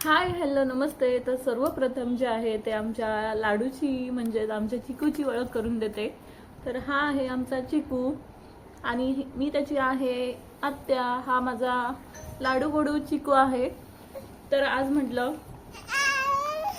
Hi hello नमस्ते. तर सर्वप्रथम जे आहे ते आमच्या लाडूची म्हणजे आमच्या चिकूची ओळख करून देते. तर हा आहे आमचा चिकू आणि मी त्याची आहे आत्या. हा माझा लाडू गोडू चिकू आहे. तर आज म्हटलं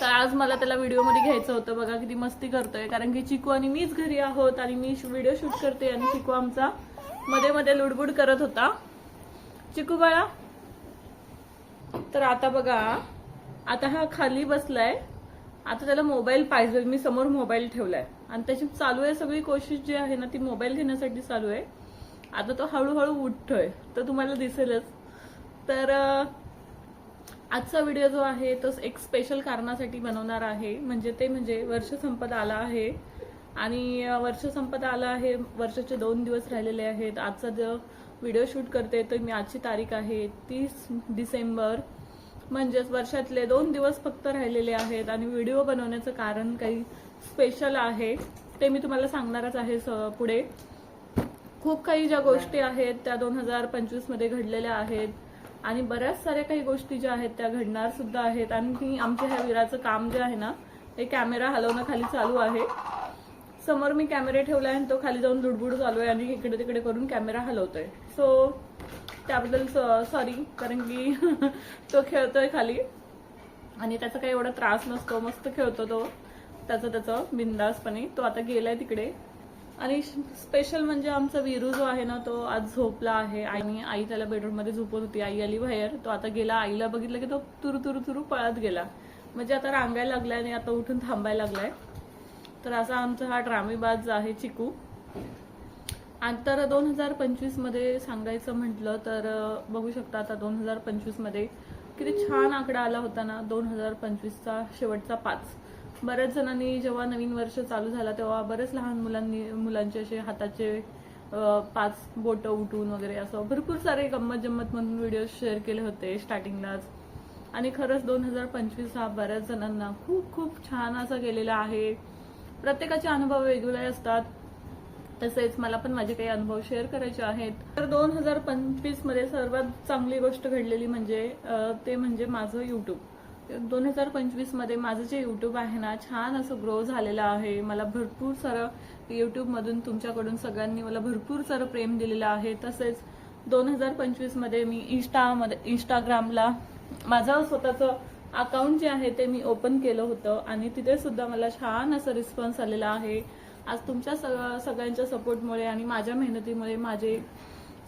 तर आज मला त्याला व्हिडिओमध्ये घ्यायचं होतं. बघा किती मस्ती करतोय, कारण की चिकू आणि मीच घरी आहोत आणि मी व्हिडिओ शूट करते आणि चिकू आमचा मध्ये मध्ये लुडबुड करत होता. चिकू बाळा, तर आता बघा, आता हा खाली बसलाय. आता त्याला मोबाईल पाहिजे. मी समोर मोबाईल ठेवलाय आणि त्याची चालू आहे सगळी कोशिश जी आहे ना ती मोबाईल घेण्यासाठी चालू आहे. आता तो हळूहळू उठतोय तर तुम्हाला दिसेलच. तर आजचा व्हिडिओ जो आहे तो एक स्पेशल कारणासाठी बनवणार आहे. म्हणजे वर्ष संपत आला आहे आणि वर्ष संपत आला आहे. वर्षाचे 2 दिवस राहिलेले आहेत. आजचा जो व्हिडिओ शूट करते तर मी आजची तारीख आहे 30 डिसेंबर. म्हणजेच वर्षातले 2 दिवस फक्त राहिलेले आहेत आणि व्हिडिओ बनवण्याचं कारण काही स्पेशल आहे ते मी तुम्हाला सांगणारच आहे पुढे. खूप काही ज्या गोष्टी आहेत त्या 2025 मध्ये घडलेल्या आहेत आणि बऱ्याच साऱ्या काही गोष्टी ज्या आहेत त्या घडणार सुद्धा आहेत. आणि आमच्या ह्या वीराचं काम जे आहे ना ते कॅमेरा हलवणं खाली चालू आहे. समोर मी कॅमेरा ठेवलाय आणि तो खाली जाऊन लुडबुड चालू आहे आणि इकडे तिकडे करून कॅमेरा हलवतोय. सो त्याबद्दल सॉरी, कारण की तो खेळतोय खाली आणि त्याचा काही एवढा त्रास नसतो. मस्त खेळतो तो त्याचं बिंदासपणे. तो आता गेलाय तिकडे. आणि स्पेशल म्हणजे आमचा वीरू जो आहे ना तो आज झोपला आहे आणि आई त्याला बेडरूम मध्ये झोपत होती. आई आली बाहेर, तो आता गेला. आईला बघितलं की तो तुरु तुरु तुरु पळत गेला. म्हणजे आता रांगायला लागलाय आणि आता उठून थांबायला लागलाय. तर असा आमचा हा ड्रामेबाज आहे चिकू. आणि तर 2025 मध्ये सांगायचं म्हटलं तर बघू शकता आता 2025 मध्ये किती छान आकडा आला होता ना. 2025चा शेवटचा 5. बऱ्याच जणांनी जेव्हा नवीन वर्ष चालू झाला तेव्हा बरेच लहान मुलांचे असे हाताचे 5 बोट उठून वगैरे असं भरपूर सारे गंमत जम्मत म्हणून व्हिडिओ शेअर केले होते स्टार्टिंगलाच. आणि खरंच 2025 हा बऱ्याच जणांना खूप खूप छान असा गेलेला आहे. प्रत्येकाचे अनुभव वेगवेगळे असतात. तसेच मला पण माझे काही अनुभव शेअर करायचे आहेत. तर 2025 मध्ये सर्वात चांगली गोष्ट घडलेली म्हणजे ते म्हणजे माझं युट्यूब. 2025 मध्ये माझं जे युट्यूब आहे ना छान असं ग्रो झालेलं आहे. मला भरपूर सारं युट्यूब मधून तुमच्याकडून सगळ्यांनी मला भरपूर सारं प्रेम दिलेलं आहे. तसेच 2025 मध्ये मी इंस्टाग्रामला माझं स्वतःचं अकाउंट जे आहे ते मी ओपन केलं होतं आणि तिथे सुद्धा मला छान असं रिस्पॉन्स आलेला आहे. आज तुमच्या सगळ्यांच्या सपोर्टमुळे आणि माझ्या मेहनतीमुळे माझे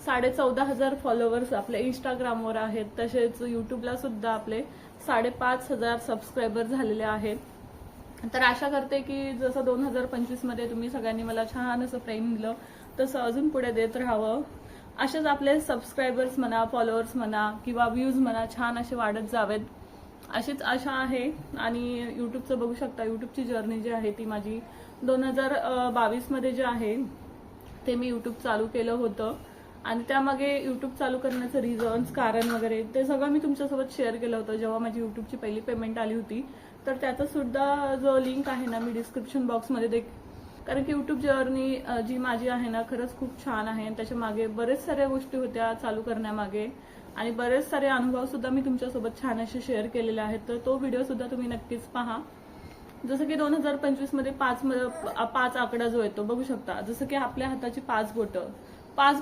14,500 फॉलोअर्स आपल्या इंस्टाग्रामवर आहेत. तसेच युट्यूबला सुद्धा आपले 5,500 सबस्क्रायबर झालेले आहेत. तर आशा करते की जसं 2025 मध्ये तुम्ही सगळ्यांनी मला छान असं प्रेम दिलं तसं अजून पुढे देत राहावं. असेच आपले सबस्क्रायबर्स म्हणा, फॉलोअर्स म्हणा किंवा व्ह्यूज म्हणा छान असे वाढत जावेत अशीच आशा आहे. आणि युट्यूबचं बघू शकता, युट्यूबची जर्नी जी आहे ती माझी 2022 मध्ये जे आहे ते मी युट्यूब चालू केलं होतं आणि त्यामागे युट्यूब चालू करण्याचं रिझन्स, कारण वगैरे ते सगळं मी तुमच्यासोबत शेअर केलं होतं जेव्हा माझी युट्यूबची पहिली पेमेंट आली होती. तर त्याचा सुद्धा जो लिंक आहे ना मी डिस्क्रिप्शन बॉक्समध्ये कारण की युट्यूब जर्नी जी माझी आहे ना खरंच खूप छान आहे आणि त्याच्या मागे बरेच साऱ्या गोष्टी होत्या चालू करण्यामागे आणि बरेच सारे अनुभव सुद्धा मी तुमच्यासोबत छान असे शेअर केलेले आहेत. तर तो व्हिडिओ सुद्धा तुम्ही नक्कीच पहा. जसं की 2025 मध्ये 5 आकडा जो येतो बघू शकता. जसं की आपल्या हाताची 5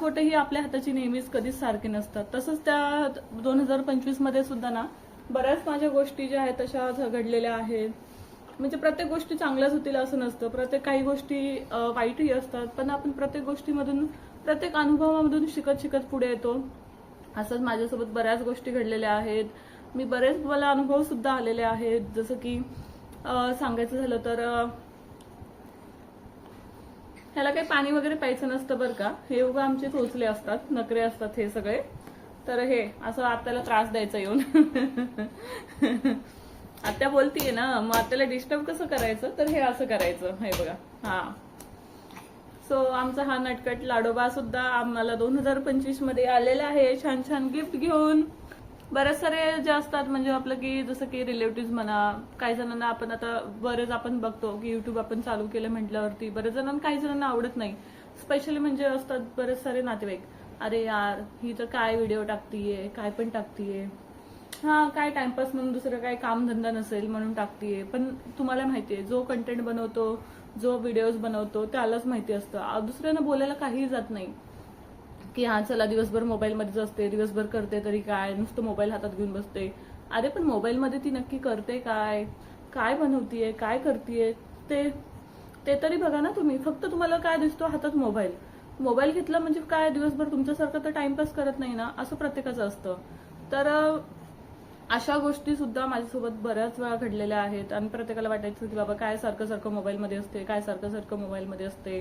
बोटं ही आपल्या हाताची नेहमीच कधीच सारखी नसतात. तसंच त्या 2025 मध्ये सुद्धा ना बऱ्याच माझ्या गोष्टी ज्या आहेत तशा घडलेल्या आहेत. म्हणजे प्रत्येक गोष्टी चांगल्याच होतील असं नसतं. काही गोष्टी वाईटही असतात. पण आपण प्रत्येक गोष्टीमधून, प्रत्येक अनुभवामधून शिकत शिकत पुढे येतो. असंच माझ्यासोबत बऱ्याच गोष्टी घडलेल्या आहेत. मला अनुभव सुद्धा आलेले आहेत. जसं की सांगायचं झालं तर ह्याला काही पाणी वगैरे प्यायचं नसतं बरं का. हे उगा आमचे चोचले असतात, नखरे असतात हे सगळे. तर हे असं आत्याला त्रास द्यायचा येऊन आत्या बोलतीये ना मग आत्याला डिस्टर्ब कसं करायचं, तर हे असं करायचं. हे बघा. हा सो आमचा हा नटकट लाडोबा सुद्धा आम्हाला 2025 मध्ये आलेला आहे छान छान गिफ्ट घेऊन. बरेच सारे जे असतात म्हणजे आपलं की जसं की रिलेटिव्ह म्हणा, काही जणांना आपण बघतो की युट्यूब आपण चालू केलं म्हटल्यावरती बरेच जणांना, काही जणांना आवडत नाही. स्पेशली म्हणजे असतात बरेच सारे नातेवाईक, अरे यार ही तर काय व्हिडिओ टाकतीये, काय पण टाकतीये. हा काय टाइमपास म्हणून दुसरं काही कामधंदा नसेल म्हणून टाकतीये, पण तुम्हाला माहितीये जो कंटेंट बनवतो, जो व्हिडिओज बनवतो त्यालाच माहिती असतं. दुसऱ्यांना बोलायला काहीही जात नाही की हा चला दिवसभर मोबाईलमध्येच असते, दिवसभर करते तरी काय, नुसतं मोबाईल हातात घेऊन बसते. अरे पण मोबाईलमध्ये ती नक्की करते काय, काय बनवतीये, काय करतीये ते ते तरी बघा ना तुम्ही. फक्त तुम्हाला काय दिसतो, हातात मोबाईल. मोबाईल घेतला म्हणजे काय, दिवसभर तुमच्यासारखं तर टाइमपास करत नाही ना, असं प्रत्येकाचं असतं. तर अशा गोष्टी सुद्धा माझ्यासोबत बऱ्याच वेळा घडलेल्या आहेत आणि प्रत्येकाला वाटायचं की बाबा काय सारखं सारखं मोबाईलमध्ये असते, काय सारखं सारखं मोबाईलमध्ये असते.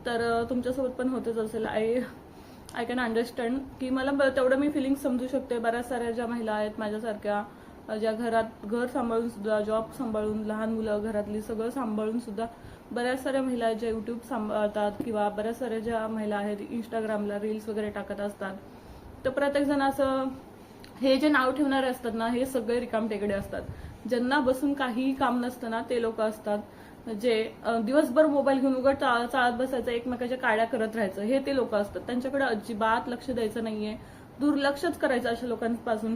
तर तुमच्यासोबत पण होतच असेल. आय कॅन अंडरस्टँड की मला तेवढं मी फिलिंग समजू शकते. बऱ्याच साऱ्या ज्या महिला आहेत माझ्यासारख्या, ज्या घरात घर सांभाळून सुद्धा, जॉब सांभाळून, लहान मुलं घरातली सगळं सांभाळून सुद्धा बऱ्याच साऱ्या महिला आहेत ज्या युट्यूब सांभाळतात, किंवा बऱ्याच साऱ्या ज्या महिला आहेत इंस्टाग्रामला रील्स वगैरे टाकत असतात. तर प्रत्येक जण असं, हे जे नाव ठेवणारे असतात ना, हे सगळे रिकामटेकडे असतात. ज्यांना बसून काही काम नसतं ना, ते लोक असतात. जे दिवसभर मोबाईल घेऊन उघड चाळत बसायचं, एकमेकाच्या काड्या करत राहायचं, हे ते लोक असतात. त्यांच्याकडे अजिबात लक्ष द्यायचं नाहीये, दुर्लक्षच करायचं अशा लोकांपासून.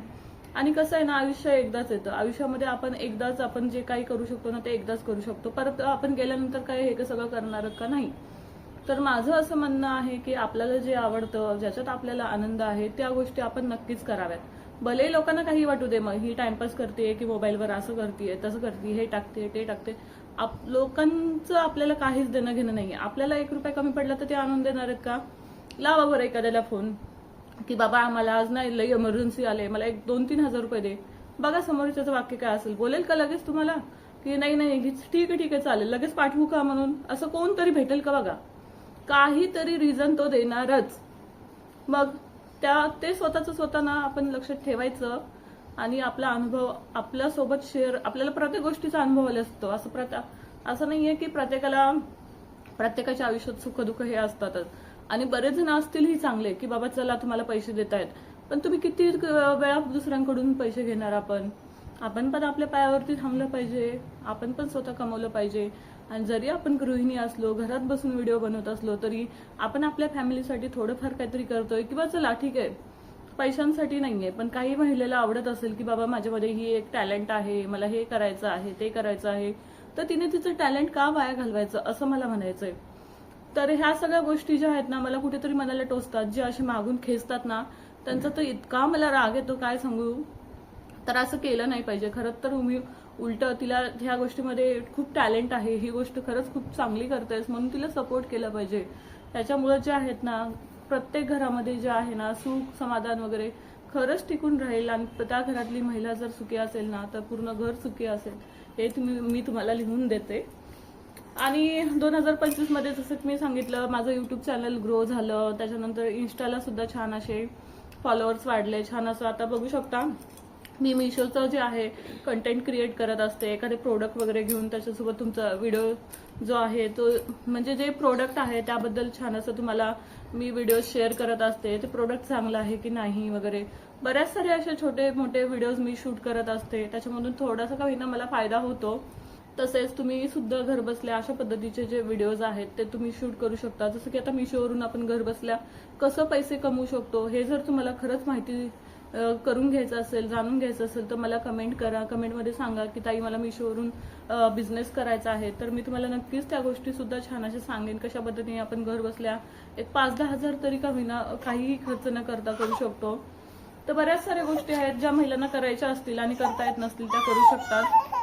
आणि कसं आहे ना, आयुष्य एकदाच येतं. आयुष्यामध्ये आपण एकदाच आपण जे काही करू शकतो ना, ते एकदाच करू शकतो. परत आपण गेल्यानंतर काय हे सगळं करणार का नाही. तर माझं असं म्हणणं आहे की आपल्याला जे आवडतं, ज्याच्यात आपल्याला आनंद आहे, त्या गोष्टी आपण नक्कीच कराव्यात. भले लोकांना काही वाटू दे, मग ही टाइमपास करते की मोबाईलवर असं करते, तसं करते, हे टाकते, ते टाकते. लोकांचं आपल्याला काहीच देणं घेणं नाहीये. आपल्याला 1 रुपया कमी पडला तर ते आणून देणार आहेत का? लावा बरं एखाद्याला फोन की बाबा आम्हाला आज नाही, लई इमर्जन्सी आले, मला 2-3 हजार रुपये दे. बघा समोरच्याचं वाक्य काय असेल. बोलेल का लगेच तुम्हाला की नाही नाही ठीक आहे चालेल, लगेच पाठवू का म्हणून? असं कोणतरी भेटेल का? बघा, काहीतरी रिझन तो देणारच. मग ते स्वतः ना आपण लक्षात ठेवायचं आणि आपला अनुभव आपल्या सोबत शेअर. आपल्याला प्रत्येक गोष्टीचा अनुभव आला असतो. असं नाहीये की प्रत्येकाच्या आयुष्यात सुखदुःख हे असतातच. आणि बरेच जण असतीलही चांगले की बाबा चला तुम्हाला पैसे देत आहेत, पण तुम्ही किती वेळा दुसऱ्यांकडून पैसे घेणार? आपण पण आपल्या पायावरती थांबलं पाहिजे, आपण पण स्वतः कमवलं पाहिजे. आणि जरी आपण गृहिणी असलो, घरात बसून व्हिडिओ बनवत असलो, तरी आपण आपल्या फॅमिलीसाठी थोडंफार काहीतरी करतोय. किंवा चला ठीक आहे, पैशांसाठी नाहीये, पण काही महिलेला आवडत असेल की बाबा माझ्यामध्ये ही एक टॅलेंट आहे, मला हे करायचं आहे, ते करायचं आहे, तर तिने तिचं टॅलेंट का वाया घालवायचं, असं मला म्हणायचंय. तर ह्या सगळ्या गोष्टी ज्या आहेत ना, मला कुठेतरी मनाला टोचतात. जे असे मागून खेचतात ना, त्यांचा तर इतका मला राग येतो, काय सांगू. तर असं केलं नाही पाहिजे. खरंच तर उलट तिला ह्या गोष्टीमध्ये खूप टॅलेंट आहे, ही गोष्ट खरंच खूप चांगली करतेस म्हणून तिला सपोर्ट केला पाहिजे. त्याच्यामुळे जे आहेत ना, प्रत्येक घरामध्ये जे आहे ना, सुख समाधान वगैरे खरंच टिकून राहील. आणि त्या घरातली महिला जर सुखी असेल ना, तर पूर्ण घर सुखी असेल, हे मी तुम्हाला लिहून देते. आणि 2025 मध्ये जसं मी सांगितलं, माझं युट्यूब चॅनल ग्रो झालं. त्याच्यानंतर इन्स्टाला सुद्धा छान असे फॉलोअर्स वाढले. छान असं आता बघू शकता, मी मिशोचं जे आहे कंटेंट क्रिएट करत असते. एखादे प्रोडक्ट वगैरे घेऊन त्याच्यासोबत तुमचा व्हिडिओ जो आहे तो, म्हणजे जे प्रोडक्ट आहे त्याबद्दल छान असं तुम्हाला मी व्हिडिओ शेअर करत असते. ते प्रोडक्ट चांगलं आहे की नाही वगैरे बऱ्याच सारे असे छोटे मोठे व्हिडिओज मी शूट करत असते. त्याच्यामधून थोडासा का होईना मला फायदा होतो. तसेच तुम्ही सुद्धा घर बसल्या अशा पद्धतीचे जे व्हिडिओज आहेत ते तुम्ही शूट करू शकता. जसं की आता मिशोवरून आपण घर बसल्या कसं पैसे कमवू शकतो, हे जर तुम्हाला खरंच माहिती करून घ्यायचं असेल, जाणून घ्यायचं असेल, तर मला कमेंट करा. कमेंटमध्ये सांगा की ताई मला मिशोवरून बिझनेस करायचा आहे. तर मी तुम्हाला नक्कीच त्या गोष्टी सुद्धा छान अशा सांगेन, कशा पद्धतीने आपण घर बसल्या एक 5-10 हजार तरी का होईना काहीही खर्च न करता करू शकतो. तर बऱ्याच साऱ्या गोष्टी आहेत ज्या महिलांना करायच्या असतील आणि करता येत नसतील त्या करू शकतात.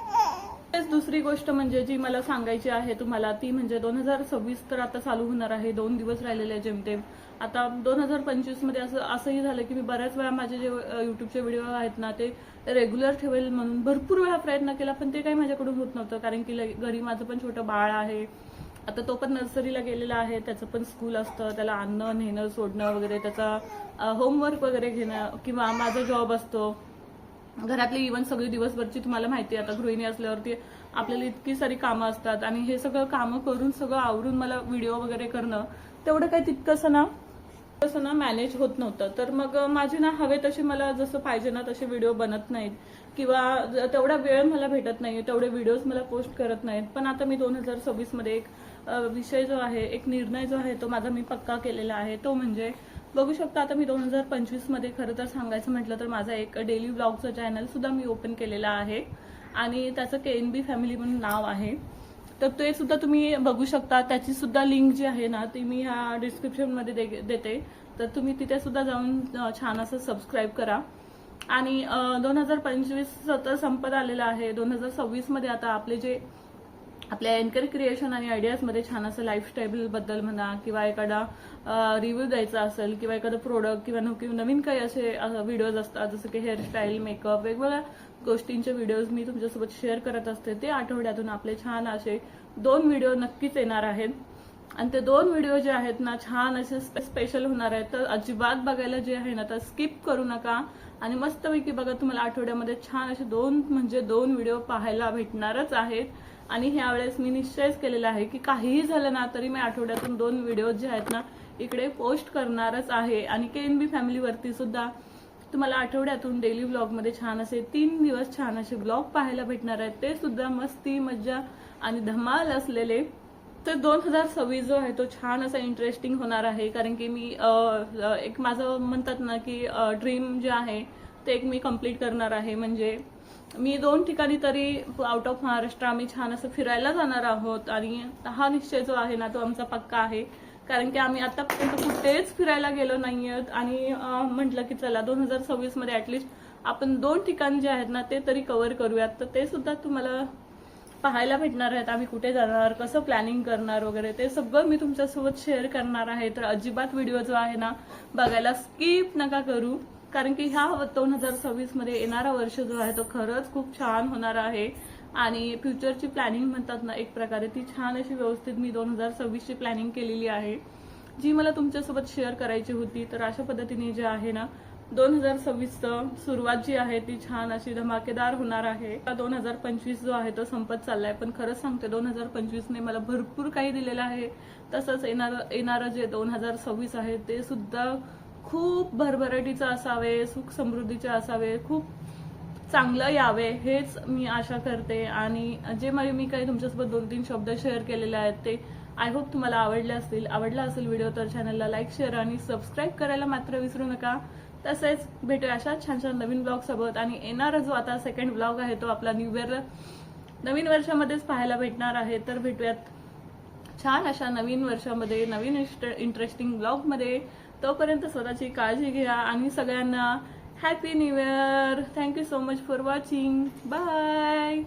दुसरी गोष्ट म्हणजे जी मला सांगायची आहे तुम्हाला, ती म्हणजे 2026 तर आता चालू होणार आहे. 2 दिवस राहिलेले आहे जेमतेम. आता 2025 मध्ये असंही झालं की मी बऱ्याच वेळा माझे जे युट्यूबचे व्हिडिओ आहेत ना, ते रेग्युलर ठेवेल म्हणून भरपूर वेळा प्रयत्न केला, पण ते काही माझ्याकडून होत नव्हतं. कारण की घरी माझं पण छोटं बाळ आहे. आता तो पण नर्सरीला गेलेला आहे, त्याचं पण स्कूल असतं, त्याला आणणं नेणं सोडणं वगैरे, त्याचा होमवर्क वगैरे घेणं, किंवा माझा जॉब असतो. घरातली इव्हन सगळी दिवसभरची तुम्हाला माहिती आहे, आता गृहिणी असल्यावरती आपल्याला इतकी सारी कामं असतात. आणि हे सगळं कामं करून सगळं आवरून मला व्हिडिओ वगैरे करणं तेवढं काही तितकंसं ना मॅनेज होत नव्हतं. तर मग माझे ना हवे तसे मला जसं पाहिजे ना तसे व्हिडिओ बनत नाहीत, किंवा तेवढा वेळ मला भेटत नाही, तेवढे व्हिडिओज मला पोस्ट करत नाहीत. पण आता मी 2026 मध्ये एक विषय जो आहे, एक निर्णय जो आहे तो माझा मी पक्का केलेला आहे. तो म्हणजे बघू शकता आता मी 2025 मध्ये खरं तर सांगायचं म्हटलं तर माझा एक डेली व्लॉगचं चॅनल सुद्धा मी ओपन केलेला आहे आणि त्याचं KNB फॅमिली म्हणून नाव आहे. तर ते सुद्धा तुम्ही बघू शकता. त्याची सुद्धा लिंक जी आहे ना ती मी ह्या डिस्क्रिप्शनमध्ये देते. तर तुम्ही तिथे सुद्धा जाऊन छान असं सबस्क्राईब करा. आणि 2025 तर संपत आलेला आहे. 2026 मध्ये आता आपल्या एन्कर क्रिएशन आणि आयडियाजमध्ये छान असं लाईफस्टाईल बद्दल म्हणा किंवा एखादा रिव्ह्यू द्यायचा असेल किंवा एखादं प्रोडक्ट किंवा नवीन काही असे व्हिडिओज असतात जसं की हेअरस्टाईल, मेकअप, वेगवेगळ्या गोष्टींचे व्हिडिओज मी तुमच्यासोबत शेअर करत असते. ते आठवड्यातून आपले छान असे 2 व्हिडिओ नक्कीच येणार आहेत. आणि ते 2 व्हिडिओ जे आहेत ना छान असे स्पेशल होणार आहेत. तर अजिबात बघायला जे आहे ना तर स्किप करू नका आणि मस्तपैकी बघा. तुम्हाला आठवड्यामध्ये छान असे 2 व्हिडिओ पाहायला भेटणारच आहेत. आणि ह्यावेळेस मी निश्चयच केलेला आहे की काहीही झालं ना तरी मी आठवड्यातून 2 व्हिडिओ जे आहेत ना इकडे पोस्ट करणारच आहे. आणि KNB फॅमिलीवरती सुद्धा तुम्हाला आठवड्यातून डेली व्लॉगमध्ये छान असे 3 दिवस छान असे व्लॉग पाहायला भेटणार आहेत. ते सुद्धा मस्ती, मज्जा आणि धमाल असलेले. तर 2026 जो आहे तो छान असा इंटरेस्टिंग होणार आहे. कारण की मी एक माझं म्हणतात ना की ड्रीम जे आहे ते एक मी कम्प्लीट करणार आहे. म्हणजे मी 2 ठिकाणी तरी आउट ऑफ महाराष्ट्र आम्ही छान असं फिरायला जाणार आहोत. आणि हा निश्चय जो आहे ना तो आमचा पक्का आहे. कारण की आम्ही आतापर्यंत कुठेच फिरायला गेलो नाहीयेत. आणि म्हटलं की चला 2026 मध्ये ऍटलिस्ट आपण 2 ठिकाण जे आहेत ना ते तरी कव्हर करूयात. तर ते सुद्धा तुम्हाला पाहायला भेटणार आहेत. आम्ही कुठे जाणार, कसं प्लॅनिंग करणार वगैरे ते सगळं मी तुमच्यासोबत शेअर करणार आहे. तर अजिबात व्हिडिओ जो आहे ना बघायला स्किप नका करू. कारण की ह्या 2026 मध्ये येणारा वर्ष जो आहे तो खरंच खूप छान होणार आहे. आणि फ्युचरची प्लॅनिंग म्हणतात ना एक प्रकारे ती छान अशी व्यवस्थित मी 2026 ची प्लॅनिंग केलेली आहे जी मला तुमच्यासोबत शेअर करायची होती. तर अशा पद्धतीने जे आहे ना 2026 सुरुवात जी आहे ती छान अशी धमाकेदार होणार आहे. 2025 जो आहे तो संपत चाललाय. पण खरंच सांगते 2025 ने मला भरपूर काही दिलेलं आहे. तसंच येणारं जे 2026 आहे ते सुद्धा खूप भरभराटीचं असावे, सुख समृद्धीचे असावे, खूप चांगलं यावे हेच मी आशा करते. आणि जे मी काही तुमच्यासोबत 2-3 शब्द शेअर केलेले आहेत ते आय होप तुम्हाला आवडले असतील. आवडला असेल व्हिडिओ तर चॅनलला लाईक, शेअर आणि सबस्क्राईब करायला मात्र विसरू नका. तसेच भेटूया अशा छान छान नवीन ब्लॉग सोबत. आणि येणारा जो आता सेकंड ब्लॉग आहे तो आपला नवीन वर्षामध्येच पाहायला भेटणार आहे. तर भेटूयात छान अशा नवीन वर्षामध्ये नवीन इंटरेस्टिंग ब्लॉग मध्ये. तोपर्यंत स्वतःची काळजी घ्या आणि सगळ्यांना happy new year. Thank you so much for watching. Bye.